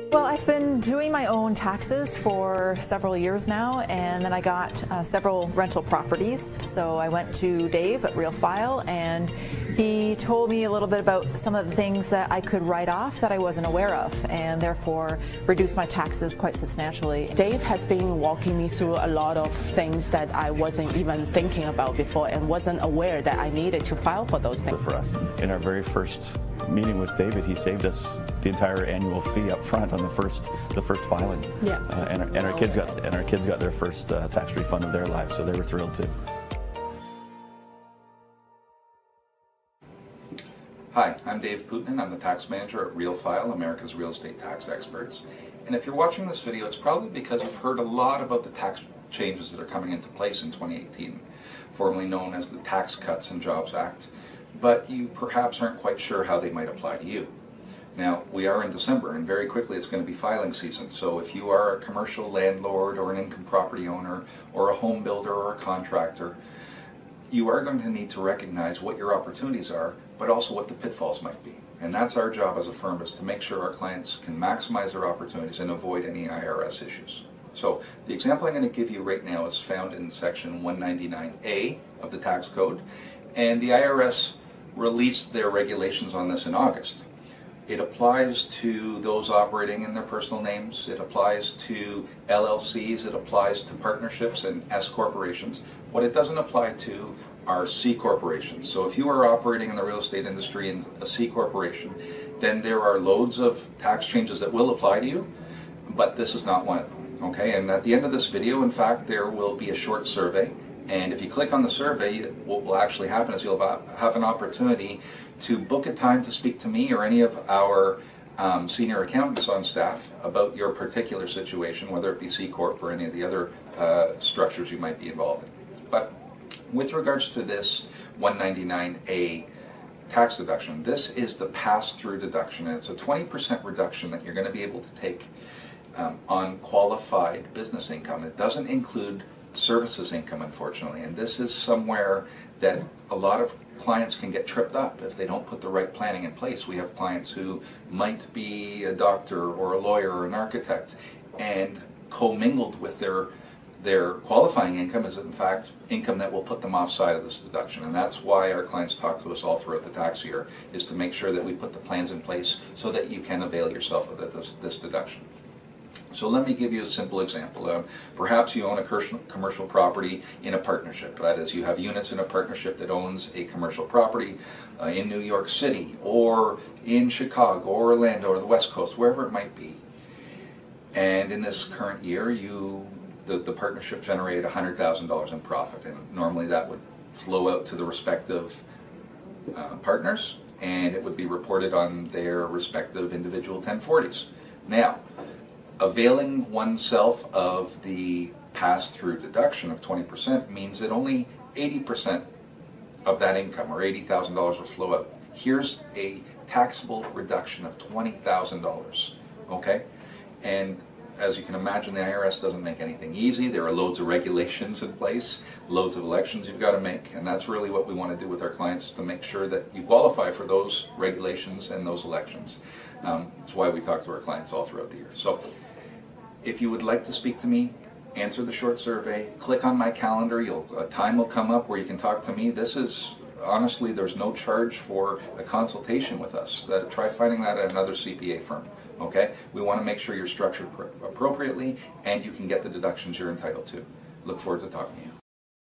Well, I've been doing my own taxes for several years now, and then I got several rental properties. So I went to Dave at Realfile, and he told me a little bit about some of the things that I could write off that I wasn't aware of, and therefore reduce my taxes quite substantially. Dave has been walking me through a lot of things that I wasn't even thinking about before and wasn't aware that I needed to file for those things. For us, in our very first meeting with David, he saved us the entire annual fee up front on the first filing. Yeah. And our kids got their first tax refund of their lives, so they were thrilled too. Hi, I'm Dave Putnin. I'm the tax manager at Realfile, America's real estate tax experts. And if you're watching this video, it's probably because you've heard a lot about the tax changes that are coming into place in 2018, formerly known as the Tax Cuts and Jobs Act, but you perhaps aren't quite sure how they might apply to you. Now, we are in December, and very quickly it's going to be filing season, so if you are a commercial landlord or an income property owner or a home builder or a contractor, you are going to need to recognize what your opportunities are, but also what the pitfalls might be. And that's our job as a firm, is to make sure our clients can maximize their opportunities and avoid any IRS issues. So the example I'm going to give you right now is found in section 199A of the tax code, and the IRS released their regulations on this in August. It applies to those operating in their personal names, it applies to LLCs, it applies to partnerships and S corporations. What it doesn't apply to are C corporations. So if you are operating in the real estate industry in a C corporation, then there are loads of tax changes that will apply to you, but this is not one of them. Okay, and at the end of this video, in fact, there will be a short survey. And if you click on the survey, what will actually happen is you'll have an opportunity to book a time to speak to me or any of our senior accountants on staff about your particular situation, whether it be C Corp or any of the other structures you might be involved in. But with regards to this 199A tax deduction, this is the pass-through deduction, and it's a 20% reduction that you're going to be able to take on qualified business income. It doesn't include services income, unfortunately, and this is somewhere that a lot of clients can get tripped up if they don't put the right planning in place. We have clients who might be a doctor or a lawyer or an architect, and commingled with their qualifying income is in fact income that will put them offside of this deduction. And that's why our clients talk to us all throughout the tax year, is to make sure that we put the plans in place so that you can avail yourself of this deduction. So let me give you a simple example. Perhaps you own a commercial property in a partnership. That is, you have units in a partnership that owns a commercial property in New York City or in Chicago or Orlando or the West Coast, wherever it might be. And in this current year, the partnership generated $100,000 in profit, and normally that would flow out to the respective partners, and it would be reported on their respective individual 1040s. Now, availing oneself of the pass-through deduction of 20% means that only 80% of that income, or $80,000, will flow out. Here's a taxable reduction of $20,000, okay? And as you can imagine, the IRS doesn't make anything easy. There are loads of regulations in place, loads of elections you've got to make, and that's really what we want to do with our clients, is to make sure that you qualify for those regulations and those elections. That's why we talk to our clients all throughout the year. So if you would like to speak to me, answer the short survey, click on my calendar, a time will come up where you can talk to me. This is, honestly, there's no charge for a consultation with us. Try finding that at another CPA firm. Okay? We want to make sure you're structured appropriately and you can get the deductions you're entitled to. Look forward to talking to you.